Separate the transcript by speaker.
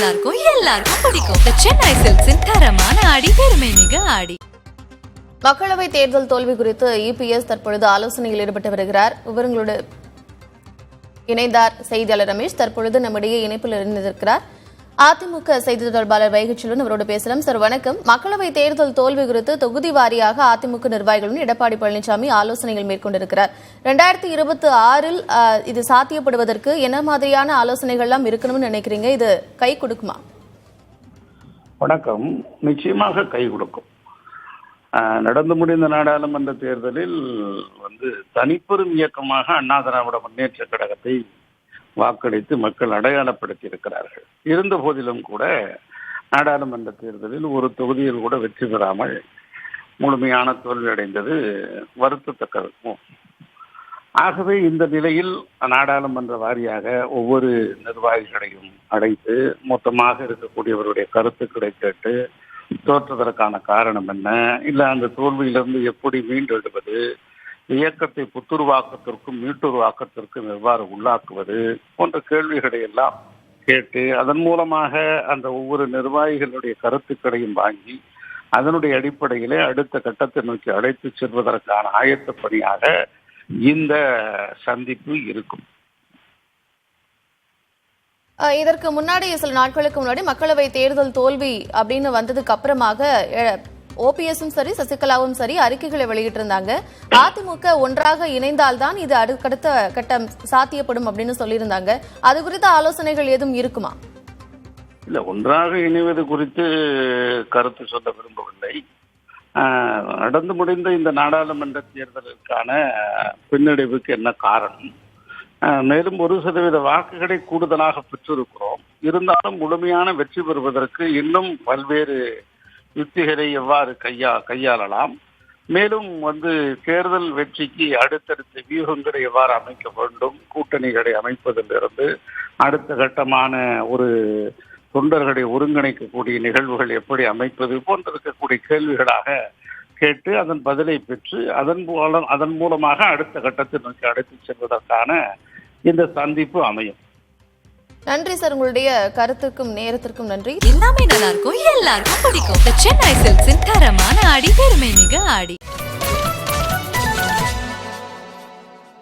Speaker 1: நல்லா இருக்கும், எல்லாருக்கும் பிடிக்கும். சென்னை சில்க்ஸின் தரமான ஆடி, பெருமை மிக ஆடி.
Speaker 2: மக்களவை தேர்தல் தோல்வி குறித்து இபிஎஸ் தற்பொழுது ஆலோசனையில் ஈடுபட்டு வருகிறார். விவரங்களோடு இணைந்தார் செய்தியாளர் ரமேஷ். தற்பொழுது நம்மிடையே இணைப்பில் இருந்திருக்கிறார் அதிமுக செய்தி தொடர்பாளர் வைகச்செல்வன். அவரோடு பேசலாம். சார் வணக்கம். மக்களவை தேர்தல் தோல்வி குறித்து தொகுதி வாரியாக அதிமுக நிர்வாகிகளுடன் எடப்பாடி பழனிசாமி ஆலோசனைகள் மேற்கொண்டிருக்கிறார். 2026 இது சாத்தியப்படுவதற்கு என்ன மாதிரியான ஆலோசனைகள்லாம் இருக்கணும்னு நினைக்கிறீங்க? இது கை கொடுக்குமா?
Speaker 3: வணக்கம். நிச்சயமாக கை கொடுக்கும். நடந்து முடிந்த நாடாளுமன்ற தேர்தலில் தனிப்பெரும் இயக்கமாக அண்ணா திராவிட முன்னேற்ற கழகத்தை வாக்களித்து மக்கள் அடையாளப்படுத்தி இருக்கிறார்கள். இருந்த போதிலும் கூட நாடாளுமன்ற தேர்தலில் ஒரு தொகுதியில் கூட வெற்றி பெறாமல் முழுமையான தோல்வி அடைந்தது வருத்தத்தக்கது. ஆகவே இந்த நிலையில் நாடாளுமன்ற வாரியாக ஒவ்வொரு நிர்வாகிகளையும் அழைத்து மொத்தமாக இருக்கக்கூடியவருடைய கருத்துக்களை கேட்டு தோற்றதற்கான காரணம் என்ன, இல்லை அந்த தோல்வியிலிருந்து எப்படி மீண்டெழுவது, இயக்கத்தை புத்துருவாக்கத்திற்கும் மீட்டுருவாக்கத்திற்கும் எவ்வாறு உள்ளாக்குவது போன்ற கேள்விகளை எல்லாம் கேட்டு அதன் மூலமாக அந்த ஒவ்வொரு நிர்வாகிகளுடைய கருத்துக்களையும் வாங்கி அதனுடைய அடிப்படையிலே அடுத்த கட்டத்தை நோக்கி அழைத்து செல்வதற்கான ஆயத்த பணியாக இந்த சந்திப்பு இருக்கும்.
Speaker 2: இதற்கு முன்னாடி சில நாட்களுக்கு முன்னாடி மக்களவை தேர்தல் தோல்வி அப்படின்னு வந்ததுக்கு அப்புறமாக ஓபிஎஸும் சரி சசிகலாவும் சரி அறிக்கைகளை வெளியிட்டிருந்தாங்க. அதிமுக ஒன்றாக இணைந்தால்தான் இது அடுத்த கட்டம் சாத்தியப்படும் அப்படின்னு சொல்லியிருந்தாங்க. அது குறித்த ஆலோசனைகள் எதுவும் இருக்குமா?
Speaker 3: இல்ல, ஒன்றாக இணைவது குறித்து கருத்து சொல்ல விரும்பவில்லை. நடந்து முடிந்த இந்த நாடாளுமன்ற தேர்தலுக்கான பின்னடைவுக்கு என்ன காரணம்? மேலும் 1% வாக்குகளை கூடுதலாக பெற்றிருக்கிறோம். இருந்தாலும் முழுமையான வெற்றி பெறுவதற்கு இன்னும் பல்வேறு யுக்திகளை எவ்வாறு கையாளலாம், மேலும் தேர்தல் வெற்றிக்கு அடுத்தடுத்த வியூகங்களை எவ்வாறு அமைக்க வேண்டும், கூட்டணிகளை அமைப்பதிலிருந்து அடுத்த கட்டமான ஒரு தொண்டர்களை ஒருங்கிணைக்கக்கூடிய நிகழ்வுகள் எப்படி அமைப்பது போன்ற இருக்கக்கூடிய கேள்விகளாக கேட்டு அதன் பதிலை பெற்று அதன் மூலமாக அடுத்த கட்டத்தை நோக்கி அழைத்து செல்வதற்கான இந்த சந்திப்பு அமையும்.
Speaker 2: நன்றி சார், உங்களுடைய கருத்துக்கும் நேரத்திற்கும் நன்றி.
Speaker 1: எல்லாமே நல்லா இருக்கும், எல்லாருக்கும் பிடிக்கும். சென்னை சில்க்ஸின் தரமான ஆடி, பெருமை மிக ஆடி.